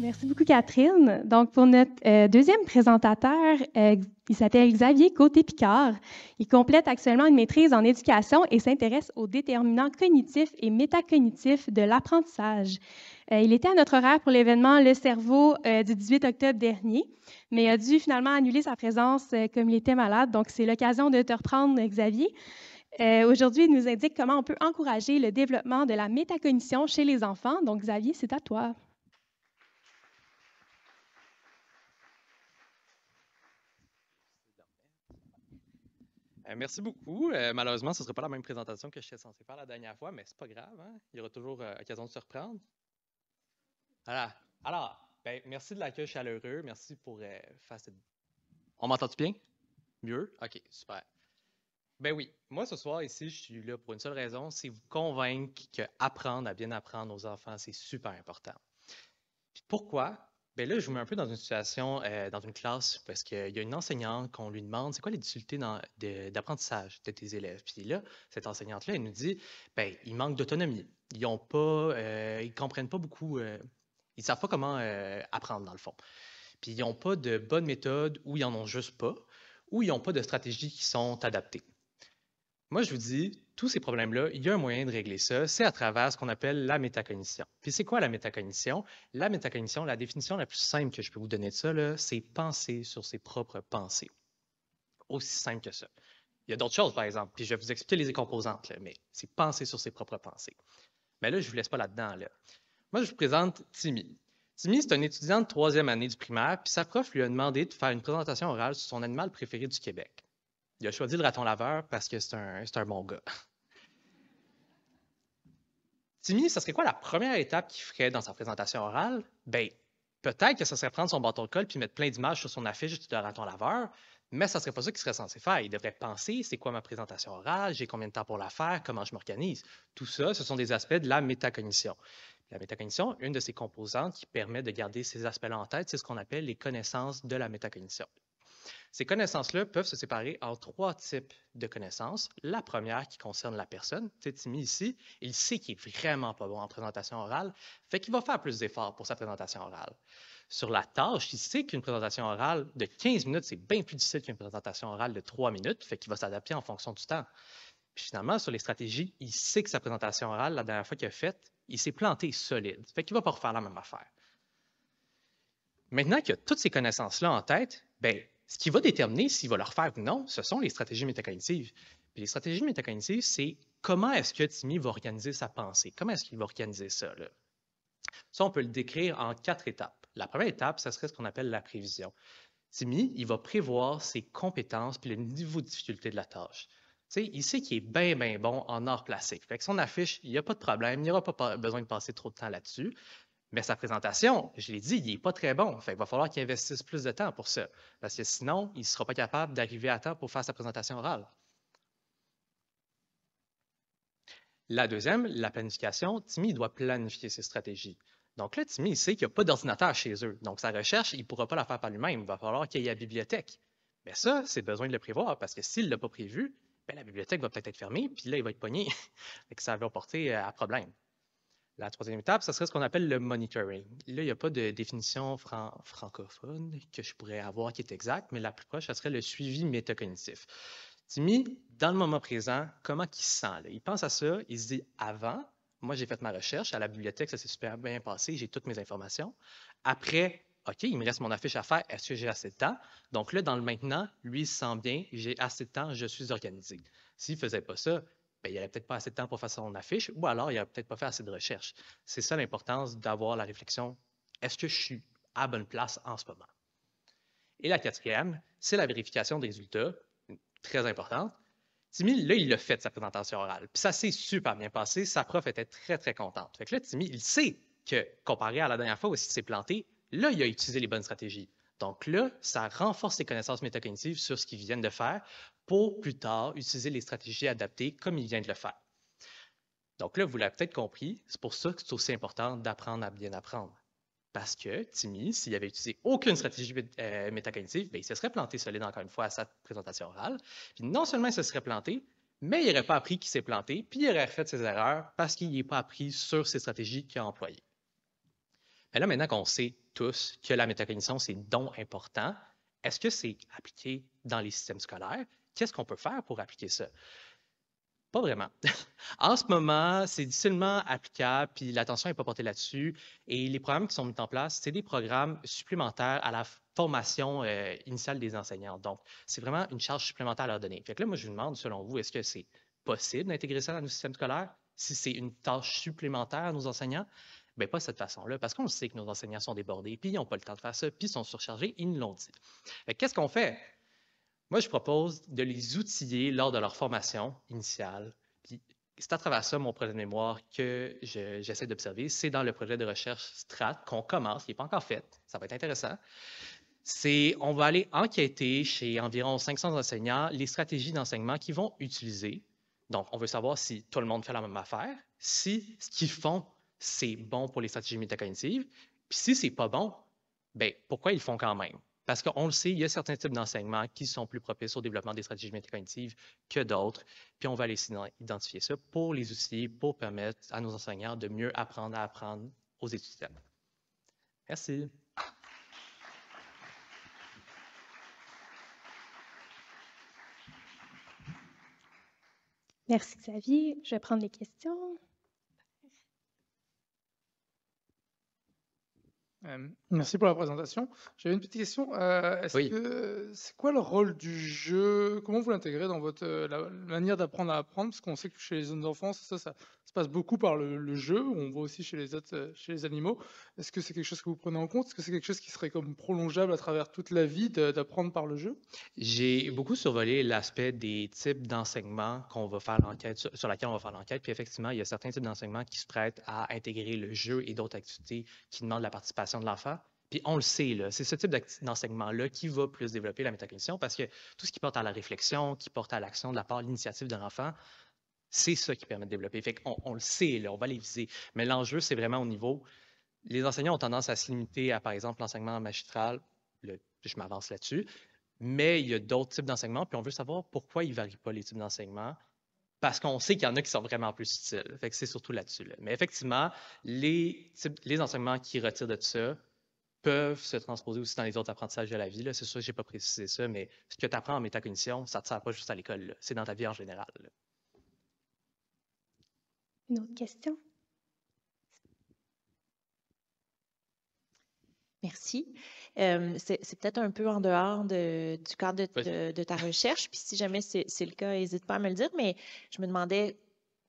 Merci beaucoup, Catherine. Donc, pour notre deuxième présentateur, il s'appelle Xavier Côté-Picard. Il complète actuellement une maîtrise en éducation et s'intéresse aux déterminants cognitifs et métacognitifs de l'apprentissage. Il était à notre horaire pour l'événement Le Cerveau du 18 octobre dernier, mais a dû finalement annuler sa présence comme il était malade. Donc, c'est l'occasion de te reprendre, Xavier. Aujourd'hui, il nous indique comment on peut encourager le développement de la métacognition chez les enfants. Donc, Xavier, c'est à toi. Merci beaucoup. Malheureusement, ce ne sera pas la même présentation que j'étais censé faire la dernière fois, mais c'est pas grave, hein? Il y aura toujours occasion de se reprendre. Voilà. Alors, merci de l'accueil chaleureux. Merci pour faire cette... On m'entend-tu bien? Mieux? OK, super. Ben oui, moi ce soir ici, je suis là pour une seule raison, c'est vous convaincre qu'apprendre à bien apprendre aux enfants, c'est super important. Puis pourquoi? Ben là, je vous mets un peu dans une situation, dans une classe, parce qu'il y a une enseignante qu'on lui demande c'est quoi les difficultés d'apprentissage de tes élèves. Puis là, cette enseignante-là, elle nous dit ben, ils manquent d'autonomie. Ils ont pas, ils comprennent pas beaucoup, ils savent pas comment apprendre dans le fond. Puis ils n'ont pas de bonne méthode ou ils en ont juste pas, ou ils n'ont pas de stratégies qui sont adaptées. Moi, je vous dis, tous ces problèmes-là, il y a un moyen de régler ça, c'est à travers ce qu'on appelle la métacognition. Puis c'est quoi la métacognition? La métacognition, la définition la plus simple que je peux vous donner de ça, c'est penser sur ses propres pensées. Aussi simple que ça. Il y a d'autres choses, par exemple, puis je vais vous expliquer les composantes, mais c'est penser sur ses propres pensées. Mais là, je ne vous laisse pas là-dedans. Moi, je vous présente Timmy. Timmy, c'est un étudiant de troisième année du primaire, puis sa prof lui a demandé de faire une présentation orale sur son animal préféré du Québec. Il a choisi le raton laveur parce que c'est un bon gars. Timmy, ça serait quoi la première étape qu'il ferait dans sa présentation orale? Ben, peut-être que ça serait prendre son bâton de colle puis mettre plein d'images sur son affiche de raton laveur, mais ça serait pas ça qu'il serait censé faire. Il devrait penser, c'est quoi ma présentation orale, j'ai combien de temps pour la faire, comment je m'organise. Tout ça, ce sont des aspects de la métacognition. La métacognition, une de ses composantes qui permet de garder ces aspects-là en tête, c'est ce qu'on appelle les connaissances de la métacognition. Ces connaissances-là peuvent se séparer en trois types de connaissances. La première qui concerne la personne. Timmy ici, il sait qu'il est vraiment pas bon en présentation orale, fait qu'il va faire plus d'efforts pour sa présentation orale. Sur la tâche, il sait qu'une présentation orale de 15 minutes, c'est bien plus difficile qu'une présentation orale de 3 minutes, fait qu'il va s'adapter en fonction du temps. Puis finalement, sur les stratégies, il sait que sa présentation orale, la dernière fois qu'il a faite, il s'est planté solide, fait qu'il ne va pas refaire la même affaire. Maintenant qu'il a toutes ces connaissances-là en tête, ben, ce qui va déterminer s'il va le refaire ou non, ce sont les stratégies métacognitives. Puis les stratégies métacognitives, c'est comment est-ce que Timmy va organiser sa pensée? Comment est-ce qu'il va organiser ça? Ça, on peut le décrire en 4 étapes. La première étape, ce serait ce qu'on appelle la prévision. Timmy, il va prévoir ses compétences puis le niveau de difficulté de la tâche. Il sait qu'il est bien, bien bon en art plastique. Fait que son affiche, il n'y a pas de problème, il n'y aura pas besoin de passer trop de temps là-dessus. Mais sa présentation, je l'ai dit, il n'est pas très bon. Fait il va falloir qu'il investisse plus de temps pour ça. Parce que sinon, il ne sera pas capable d'arriver à temps pour faire sa présentation orale. La deuxième, la planification. Timmy, il doit planifier ses stratégies. Donc là, Timmy, il sait qu'il n'y a pas d'ordinateur chez eux. Donc sa recherche, il ne pourra pas la faire par lui-même. Il va falloir qu'il y ait la bibliothèque. Mais ça, c'est besoin de le prévoir parce que s'il ne l'a pas prévu, ben, la bibliothèque va peut-être être fermée, puis là, il va être pogné. Et ça va porter à problème. La troisième étape, ce serait ce qu'on appelle le monitoring. Là, il n'y a pas de définition francophone que je pourrais avoir qui est exacte, mais la plus proche, ce serait le suivi métacognitif. Timmy, dans le moment présent, comment il se sent? Il pense à ça, il se dit avant, moi j'ai fait ma recherche, à la bibliothèque, ça s'est super bien passé, j'ai toutes mes informations. Après, OK, il me reste mon affiche à faire, est-ce que j'ai assez de temps? Donc là, dans le maintenant, lui, il se sent bien, j'ai assez de temps, je suis organisé. S'il ne faisait pas ça, ben, il n'aurait peut-être pas assez de temps pour faire son affiche, ou alors il n'aurait peut-être pas fait assez de recherche. C'est ça l'importance d'avoir la réflexion, est-ce que je suis à la bonne place en ce moment? Et la quatrième, c'est la vérification des résultats, très importante. Timmy, là, il a fait sa présentation orale. Puis ça s'est super bien passé. Sa prof était très, très contente. Fait que là, Timmy, il sait que, comparé à la dernière fois où il s'est planté, là, il a utilisé les bonnes stratégies. Donc là, ça renforce ses connaissances métacognitives sur ce qu'il vient de faire pour plus tard utiliser les stratégies adaptées comme il vient de le faire. Donc là, vous l'avez peut-être compris, c'est pour ça que c'est aussi important d'apprendre à bien apprendre. Parce que Timmy, s'il avait utilisé aucune stratégie métacognitive, ben, il se serait planté solide encore une fois à sa présentation orale. Puis non seulement il se serait planté, mais il n'aurait pas appris qu'il s'est planté, puis il aurait fait ses erreurs parce qu'il n'est pas appris sur ses stratégies qu'il a employées. Mais là, maintenant qu'on sait tous que la métacognition, c'est donc important, est-ce que c'est appliqué dans les systèmes scolaires? Qu'est-ce qu'on peut faire pour appliquer ça? Pas vraiment. En ce moment, c'est difficilement applicable, puis l'attention n'est pas portée là-dessus. Et les programmes qui sont mis en place, c'est des programmes supplémentaires à la formation initiale des enseignants. Donc, c'est vraiment une charge supplémentaire à leur donner. Fait que là, moi, je vous demande, selon vous, est-ce que c'est possible d'intégrer ça dans nos systèmes scolaires? Si c'est une tâche supplémentaire à nos enseignants? Bien, pas de cette façon-là, parce qu'on sait que nos enseignants sont débordés, puis ils n'ont pas le temps de faire ça, puis ils sont surchargés, ils nous l'ont dit. Fait que qu'est-ce qu'on fait? Moi, je propose de les outiller lors de leur formation initiale. Puis c'est à travers ça, mon projet de mémoire, que j'essaie d'observer. C'est dans le projet de recherche STRAT qu'on commence, qui n'est pas encore fait. Ça va être intéressant. On va aller enquêter chez environ 500 enseignants les stratégies d'enseignement qu'ils vont utiliser. Donc, on veut savoir si tout le monde fait la même affaire, si ce qu'ils font, c'est bon pour les stratégies métacognitives, puis si c'est pas bon, bien, pourquoi ils le font quand même? Parce qu'on le sait, il y a certains types d'enseignements qui sont plus propices au développement des stratégies métacognitives que d'autres, puis on va aller identifier ça pour les outils, pour permettre à nos enseignants de mieux apprendre à apprendre aux étudiants. Merci. Merci, Xavier. Je vais prendre les questions. Merci pour la présentation. J'avais une petite question. Oui. C'est quoi le rôle du jeu? Comment vous l'intégrez dans votre la manière d'apprendre à apprendre? Parce qu'on sait que chez les jeunes enfants, ça se passe beaucoup par le jeu. On voit aussi chez les autres, chez les animaux. Est-ce que c'est quelque chose que vous prenez en compte? Est-ce que c'est quelque chose qui serait comme prolongeable à travers toute la vie d'apprendre par le jeu? J'ai beaucoup survolé l'aspect des types d'enseignements qu'on va faire l'enquête, sur laquelle on va faire l'enquête. Puis effectivement, il y a certains types d'enseignements qui se prêtent à intégrer le jeu et d'autres activités qui demandent la participation de l'enfant. Puis on le sait, là, c'est ce type d'enseignement-là qui va plus développer la métacognition parce que tout ce qui porte à la réflexion, qui porte à l'action de la part de l'initiative de l'enfant, c'est ça qui permet de développer. Fait qu'on le sait, là, on va les viser. Mais l'enjeu, c'est vraiment au niveau. Les enseignants ont tendance à se limiter à, par exemple, l'enseignement magistral. Je m'avance là-dessus. Mais il y a d'autres types d'enseignements, puis on veut savoir pourquoi ils ne varient pas les types d'enseignements, parce qu'on sait qu'il y en a qui sont vraiment plus utiles. Fait que c'est surtout là-dessus. Là. Mais effectivement, les enseignements qui retirent de ça peuvent se transposer aussi dans les autres apprentissages de la vie. C'est sûr que je n'ai pas précisé ça, mais ce que tu apprends en métacognition, ça ne te sert pas juste à l'école. C'est dans ta vie en général. Là. Une autre question? Merci. C'est peut-être un peu en dehors du cadre de ta recherche, puis si jamais c'est le cas, n'hésite pas à me le dire, mais je me demandais,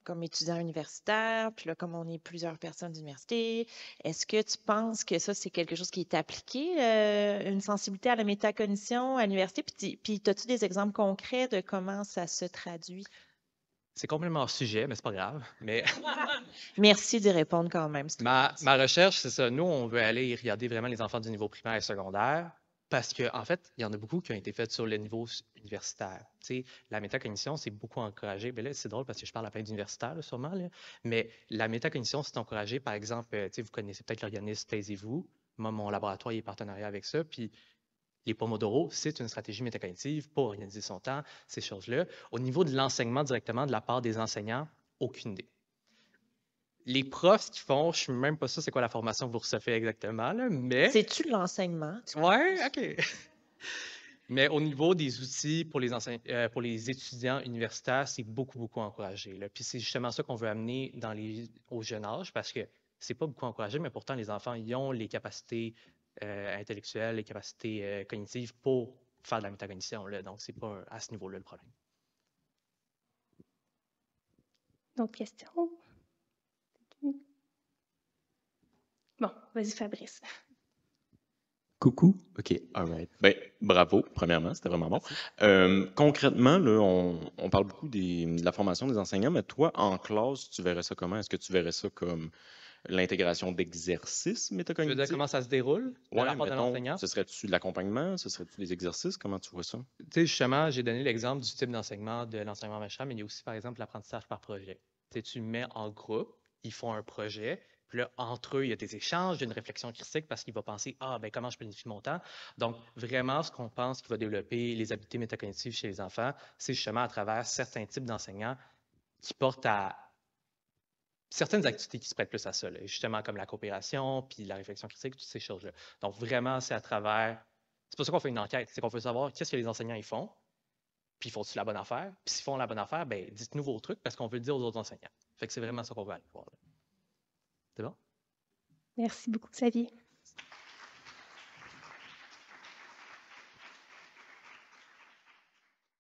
comme étudiant universitaire, puis là, comme on est plusieurs personnes d'université, est-ce que tu penses que ça, c'est quelque chose qui est appliqué, une sensibilité à la métacognition à l'université? Puis as-tu des exemples concrets de comment ça se traduit? C'est complètement hors sujet, mais c'est pas grave. Mais Merci d'y répondre quand même. ma recherche, c'est ça. Nous, on veut aller regarder vraiment les enfants du niveau primaire et secondaire parce qu'en fait, il y en a beaucoup qui ont été faits sur le niveau universitaire. Tu sais, la métacognition, c'est beaucoup encouragé. Mais là, c'est drôle parce que je parle à plein d'universitaires, là, sûrement. Là. Mais la métacognition, c'est encouragé. Par exemple, tu sais, vous connaissez peut-être l'organisme Taisez-vous. Moi, mon laboratoire il est partenariat avec ça. Puis les Pomodoro, c'est une stratégie métacognitive pour organiser son temps, ces choses-là. Au niveau de l'enseignement directement de la part des enseignants, aucune idée. Les profs, ce qu'ils font, je ne suis même pas sûr c'est quoi la formation que vous recevez exactement, là, mais... C'est-tu de l'enseignement? Ouais, OK. Mais au niveau des outils pour les étudiants universitaires, c'est beaucoup, beaucoup encouragé. Là. Puis c'est justement ça qu'on veut amener au jeune âge parce que c'est pas beaucoup encouragé, mais pourtant les enfants, ils ont les capacités intellectuelles, les capacités cognitives pour faire de la métacognition. Là. Donc, c'est pas à ce niveau-là le problème. D'autres questions? Bon, vas-y, Fabrice. Coucou. OK, all right. Ben, bravo, premièrement, c'était vraiment bon. Concrètement, là, on parle beaucoup de la formation des enseignants, mais toi, en classe, tu verrais ça comment? Est-ce que tu verrais ça comme l'intégration d'exercices Tu veux métacognitifs? dire comment ça se déroule de la part de l'enseignant? Ce serait-tu de l'accompagnement? Ce serait-tu des exercices? Comment tu vois ça? Tu sais, justement, j'ai donné l'exemple du type d'enseignement de l'enseignement magistral, mais il y a aussi, par exemple, l'apprentissage par projet. Tu sais, tu mets en groupe, ils font un projet, puis là, entre eux, il y a des échanges, il y a une réflexion critique parce qu'il va penser « Ah, ben comment je planifie mon temps? » Donc, vraiment, ce qu'on pense qui va développer les habiletés métacognitives chez les enfants, c'est justement à travers certains types d'enseignants qui portent à certaines activités qui se prêtent plus à ça, là, justement comme la coopération, puis la réflexion critique, toutes ces choses-là. Donc, vraiment, c'est à travers... C'est pour ça qu'on fait une enquête, c'est qu'on veut savoir qu'est-ce que les enseignants ils font, puis font-ils la bonne affaire? Puis s'ils font la bonne affaire, ben dites-nous vos trucs parce qu'on veut le dire aux autres enseignants. Fait que c'est vraiment ça qu'on veut aller voir. C'est bon? Merci beaucoup, Xavier.